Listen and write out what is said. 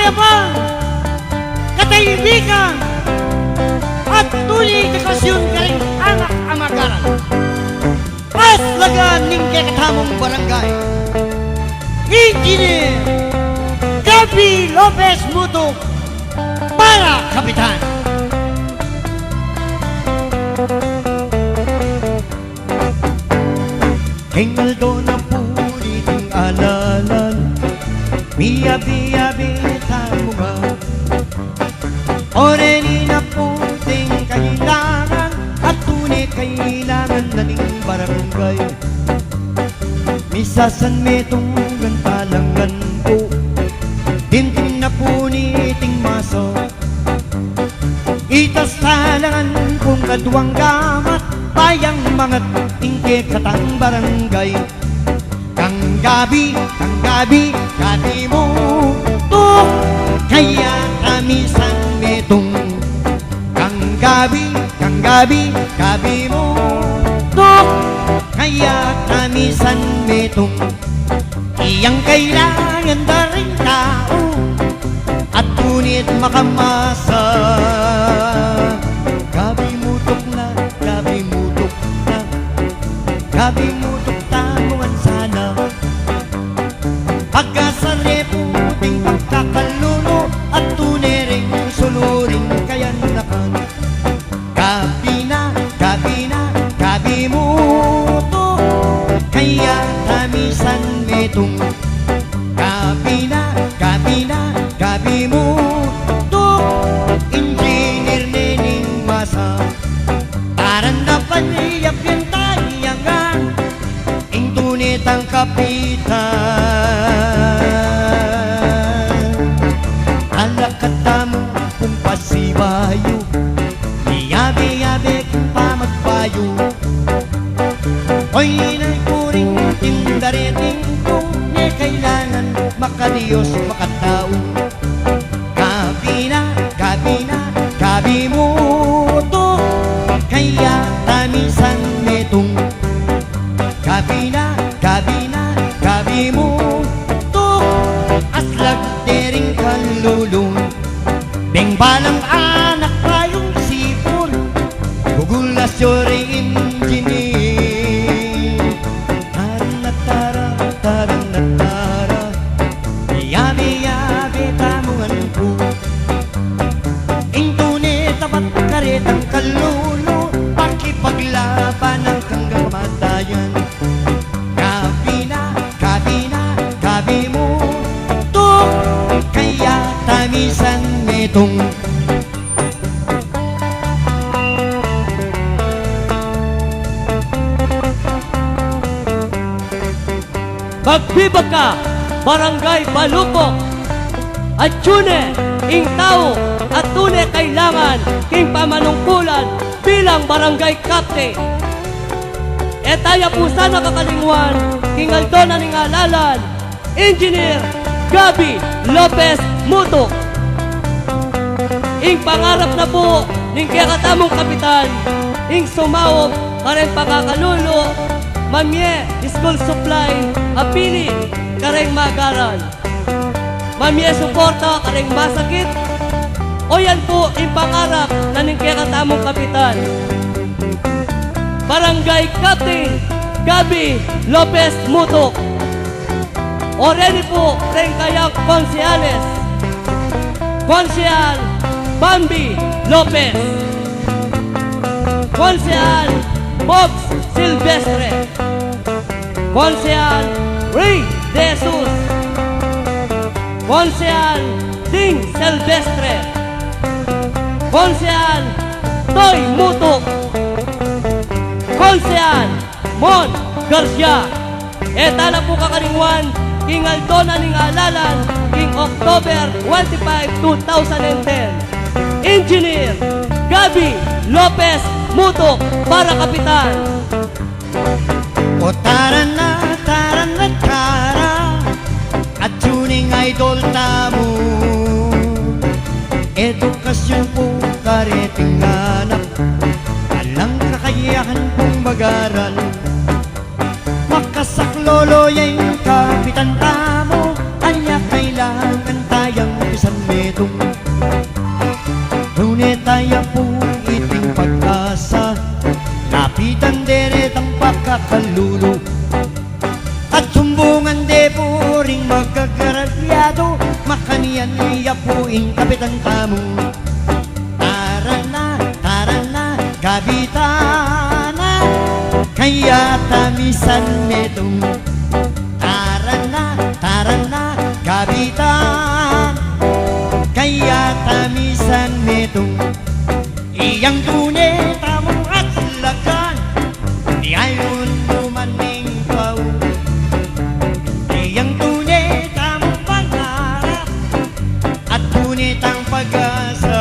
kayabang, katahimikan, at tunay kakasyon ka rin anak amagaran. Paslagan ning kakatamong barangay, Engineer Gabi Lopez Mutok para kapitan. Hingaldo na pulit ang alalan, miyabi-yabi tayo nga. Oreni na puting kailangan, at tunay kailangan na ning barangay. Misasan metong gantalangan po, dintin na puniting maso. Itas talangan kung kaduang gamat, tayang mga tingke katang barangay. Kang gabi, gabi mo to, kaya kami san metong. Kang gabi, gabi mo to, kaya kami san metong. Iyang kailangan na rin tao, at ngunit makamasa. Gabi mutok na, gabi mutok na, gabi mutok tamuan sana. Pagkasari puting pagkakaluno, at tunay ring suluring kaya nakan. Gabi na, gabi mutok, kaya tamisan metong. Gabi na, gabi mutok, engineer nening masa. Taran na paniyap yan tayangan, ing tunit ang kapitan. Alakata mo kung pasibayo, iyabe-yabe kung pamagbayo. Oy, nagpuring tindareting kung ni kailangan makadiyos makatao. Gabi mo to, kaya tamisan metong. Gabi mo to, aslag tering kalulong. Beng balang anak tayong sipon, gugulas yoring engineer. Taran na tara, yabe-yabe tamungan ko. Tapat karetang kalulo, pakipaglaban ng hanggang kamatayan. Gabi mo to, kaya tamisan metong. Magbibag ka, Barangay Balupok, at tune, ing tao, at tunay kailangan king pamanungkulan bilang barangay captain. E tayo po sana kakalingwan king Aldona ning alalan, Engineer Gabi Lopez Mutok. Ing pangarap na po ning kakatamong kapitan, ing sumawog karen pagkakalulo, mamye school supply, apili kareng magaran. Mamye suporta kareng masakit. O yan po ang pangarap na ning kakatamong kapitan. Barangay Captain Gabi Lopez Mutok. O ready po rin kayang konsyales, Konsyal Bambi Lopez, Konsyal Bobs Silvestre, Konsyal Ray De Jesus, Konsyal Ding Silvestre, Konsyal Toy Mutok, Konsyal Mon Garcia. Eta na po kakalingwan king Aldona ning alalan king October 25, 2010. Engineer Gabi Lopez Mutok para kapitan. O tara na tara, at tuning idol tamo. Edukasyon po kareting anak, alang kakayahan pong mag-aral. Makasaklolo yung kapitan tamo, anya kailangan tayang San Medong. Tunay tayo po iting pag-asa, lapitan deret ang pagkakalulo, at sumbungan de po ring magkakarabyado, makaniyan iya po ing kapitan tamo. Tara na, kabitana, kaya tamisan metong. Tara na, kabitan, kaya tamisan metong. Iyang tunay tamong at lagan, di ayon lumaning pao. Iyang tunay tamong pangarap, at tunay tang pag-asa.